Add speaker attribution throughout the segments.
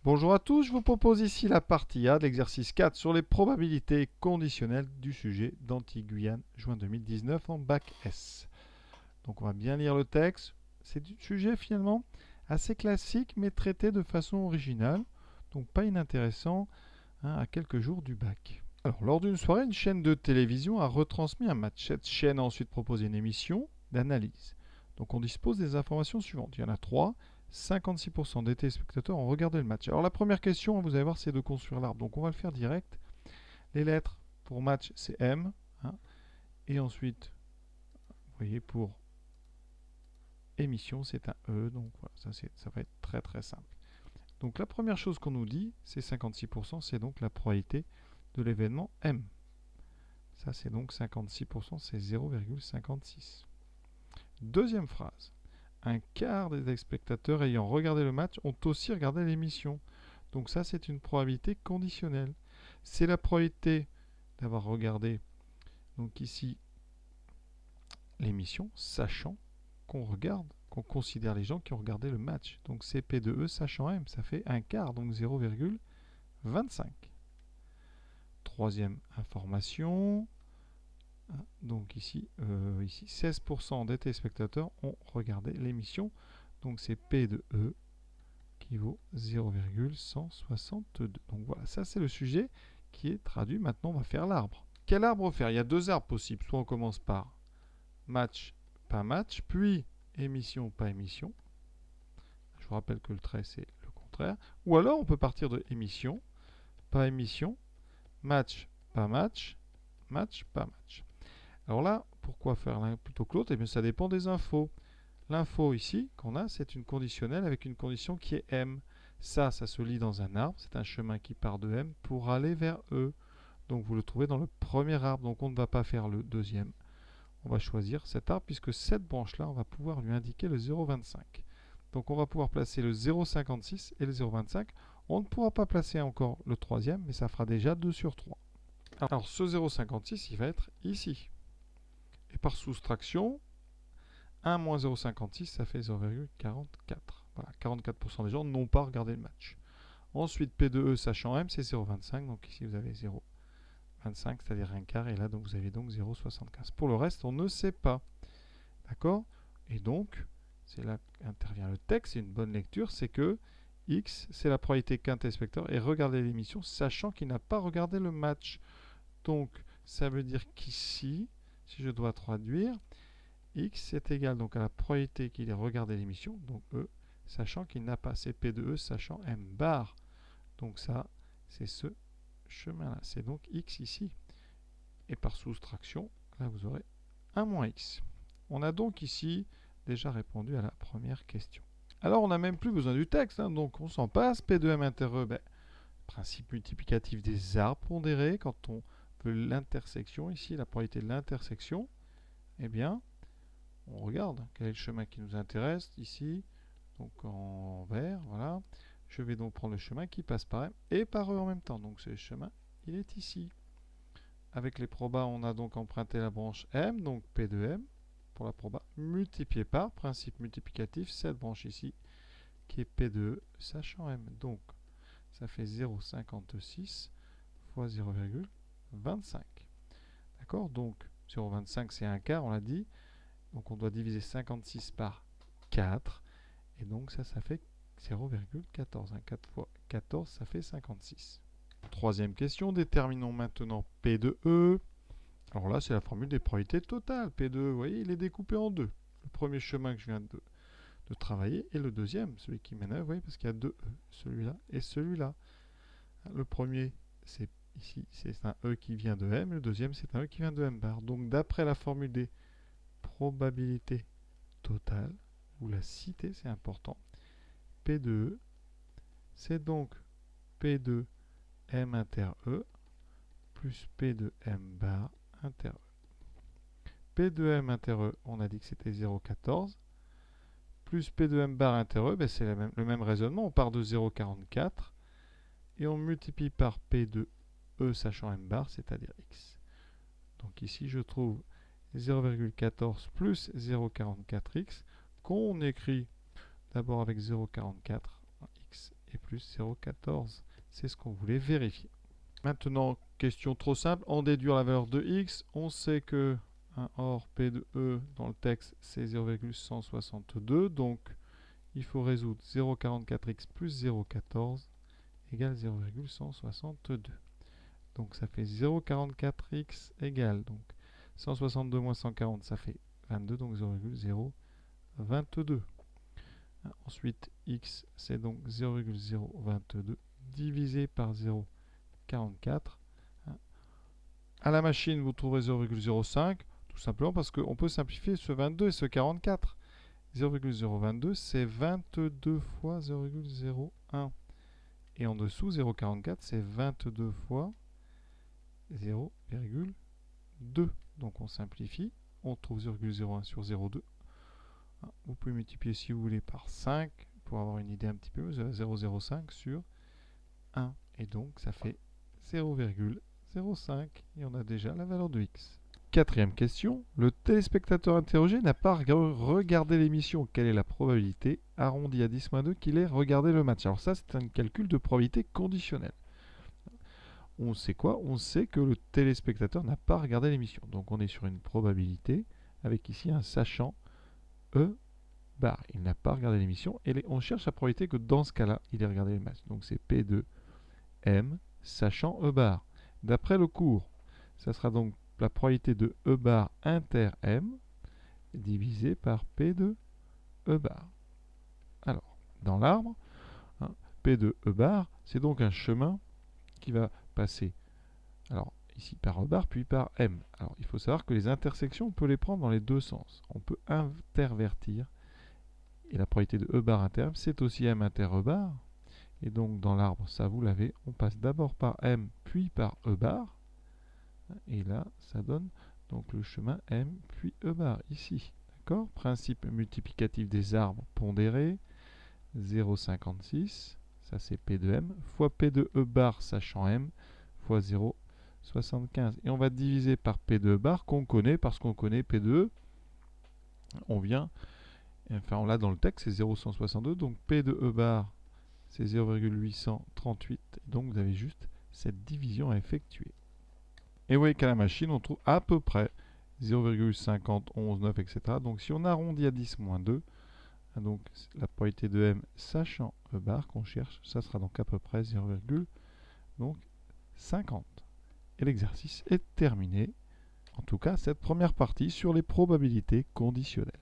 Speaker 1: Bonjour à tous, je vous propose ici la partie A de l'exercice 4 sur les probabilités conditionnelles du sujet d'Antilles-Guyane, juin 2019 en bac S. Donc on va bien lire le texte. C'est du sujet finalement assez classique mais traité de façon originale, donc pas inintéressant à quelques jours du bac. Alors, lors d'une soirée, une chaîne de télévision a retransmis un match. Cette chaîne a ensuite proposé une émission d'analyse. Donc on dispose des informations suivantes. Il y en a trois. 56% des téléspectateurs ont regardé le match. Alors la première question, vous allez voir, c'est de construire l'arbre. Donc on va le faire direct. Les lettres pour match, c'est M. Et ensuite, vous voyez, pour émission, c'est un E. Donc voilà, ça va être très très simple. Donc la première chose qu'on nous dit, c'est 56%, c'est donc la probabilité de l'événement M. Ça, c'est donc 56%, c'est 0,56. Deuxième phrase. Un quart des spectateurs ayant regardé le match ont aussi regardé l'émission. Donc ça, c'est une probabilité conditionnelle. C'est la probabilité d'avoir regardé, donc ici, l'émission, sachant qu'on regarde, qu'on considère les gens qui ont regardé le match. Donc c'est P de E sachant M, ça fait un quart, donc 0,25. Troisième information. Donc ici 16% des téléspectateurs ont regardé l'émission. Donc c'est P de E qui vaut 0,162. Donc voilà, ça c'est le sujet qui est traduit. Maintenant, on va faire l'arbre. Quel arbre faire? Il y a deux arbres possibles. Soit on commence par match, pas match, puis émission, pas émission. Je vous rappelle que le trait, c'est le contraire. Ou alors, on peut partir de émission, pas émission, match, pas match, match, pas match. Alors là, pourquoi faire l'un plutôt que l'autre? Eh bien, ça dépend des infos. L'info ici qu'on a, c'est une conditionnelle avec une condition qui est M. Ça se lit dans un arbre. C'est un chemin qui part de M pour aller vers E. Donc vous le trouvez dans le premier arbre. Donc on ne va pas faire le deuxième. On va choisir cet arbre puisque cette branche-là, on va pouvoir lui indiquer le 0,25. Donc on va pouvoir placer le 0,56 et le 0,25. On ne pourra pas placer encore le troisième, mais ça fera déjà 2 sur 3. Alors ce 0,56, il va être ici. Et par soustraction, 1 moins 0,56, ça fait 0,44. Voilà, 44% des gens n'ont pas regardé le match. Ensuite, P de E sachant M, c'est 0,25. Donc ici, vous avez 0,25, c'est-à-dire un quart. Et là, donc, vous avez donc 0,75. Pour le reste, on ne sait pas. D'accord? Et donc, c'est là qu'intervient le texte. C'est une bonne lecture. C'est que X, c'est la probabilité qu'un téléspectateur ait regardé l'émission, sachant qu'il n'a pas regardé le match. Donc, ça veut dire qu'ici, si je dois traduire, X est égal donc à la probabilité qu'il ait regardé l'émission, donc E, sachant qu'il n'a pas CP de E, sachant M bar. Donc ça, c'est ce chemin-là. C'est donc X ici. Et par soustraction, là vous aurez 1 moins X. On a donc ici déjà répondu à la première question. Alors on n'a même plus besoin du texte, donc on s'en passe. P de M inter E, principe multiplicatif des arbres pondérés. Quand on veut l'intersection, ici la probabilité de l'intersection, eh bien, on regarde quel est le chemin qui nous intéresse ici, donc en vert, voilà. Je vais donc prendre le chemin qui passe par M et par E en même temps. Donc ce chemin, il est ici. Avec les probas, on a donc emprunté la branche M, donc P de M pour la proba, multiplié par, principe multiplicatif, cette branche ici, qui est P de E, sachant M. Donc ça fait 0,56 fois 0,25. D'accord? Donc 0,25 c'est un quart, on l'a dit. Donc on doit diviser 56 par 4. Et donc ça fait 0,14. 4 fois 14, ça fait 56. Troisième question, déterminons maintenant P de E. Alors là, c'est la formule des probabilités totales. P de E, vous voyez, il est découpé en deux. Le premier chemin que je viens de travailler et le deuxième, celui qui mène à E, vous voyez, parce qu'il y a deux E, celui-là et celui-là. Le premier, c'est ici, c'est un E qui vient de M. Le deuxième, c'est un E qui vient de M bar. Donc d'après la formule des probabilités totales, vous la citez, c'est important. P de E, c'est donc P de M inter E plus P de M bar inter E. P de M inter E, on a dit que c'était 0,14, plus P de M bar inter E, c'est le même raisonnement, on part de 0,44, et on multiplie par P de E sachant M bar, c'est-à-dire X. Donc ici, je trouve 0,14 plus 0,44X, qu'on écrit d'abord avec 0,44 X et plus 0,14. C'est ce qu'on voulait vérifier. Maintenant, question trop simple, en déduire la valeur de x. On sait que un or P de E dans le texte, c'est 0,162. Donc, il faut résoudre 0,44x plus 0,14 égale 0,162. Donc, ça fait 0,44x égale donc 162 moins 140, ça fait 22, donc 0,022. Ensuite, x, c'est donc 0,022 divisé par 0,44. À la machine, vous trouverez 0,05, tout simplement parce qu'on peut simplifier ce 22 et ce 44. 0,022, c'est 22 fois 0,01. Et en dessous, 0,44, c'est 22 fois 0,2. Donc on simplifie, on trouve 0,01 sur 0,2. Vous pouvez multiplier si vous voulez par 5 pour avoir une idée un petit peu. 0,05 sur 1. Et donc ça fait 0,05. Et on a déjà la valeur de x. Quatrième question. Le téléspectateur interrogé n'a pas regardé l'émission. Quelle est la probabilité, arrondie à 10-2, qu'il ait regardé le match? Alors ça, c'est un calcul de probabilité conditionnelle. On sait quoi? On sait que le téléspectateur n'a pas regardé l'émission. Donc on est sur une probabilité avec ici un sachant E bar. Il n'a pas regardé l'émission. Et on cherche la probabilité que dans ce cas-là, il ait regardé le match. Donc c'est P de M sachant E bar. D'après le cours, ça sera donc la probabilité de E bar inter M divisé par P de E bar. Alors, dans l'arbre, P de E bar, c'est donc un chemin qui va passer, alors ici par E bar, puis par M. Alors, il faut savoir que les intersections, on peut les prendre dans les deux sens. On peut intervertir, et la probabilité de E bar inter M, c'est aussi M inter E bar. Et donc, dans l'arbre, ça vous l'avez, on passe d'abord par M, puis par E bar. Et là, ça donne donc le chemin M, puis E bar, ici. D'accord? Principe multiplicatif des arbres pondérés. 0,56, ça c'est P de M, fois P de E bar, sachant M, fois 0,75. Et on va diviser par P de E bar, qu'on connaît, parce qu'on connaît P de E. On vient, enfin on l'a dans le texte, c'est 0,162. Donc P de E bar, c'est 0,838. Donc vous avez juste cette division à effectuer. Et vous voyez qu'à la machine, on trouve à peu près 0,50, 11, 9, etc. Donc si on arrondit à 10-2, donc la probabilité de M sachant E bar qu'on cherche, ça sera donc à peu près 0,50. Et l'exercice est terminé. En tout cas, cette première partie sur les probabilités conditionnelles.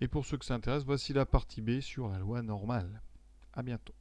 Speaker 1: Et pour ceux que ça intéresse, voici la partie B sur la loi normale. À bientôt.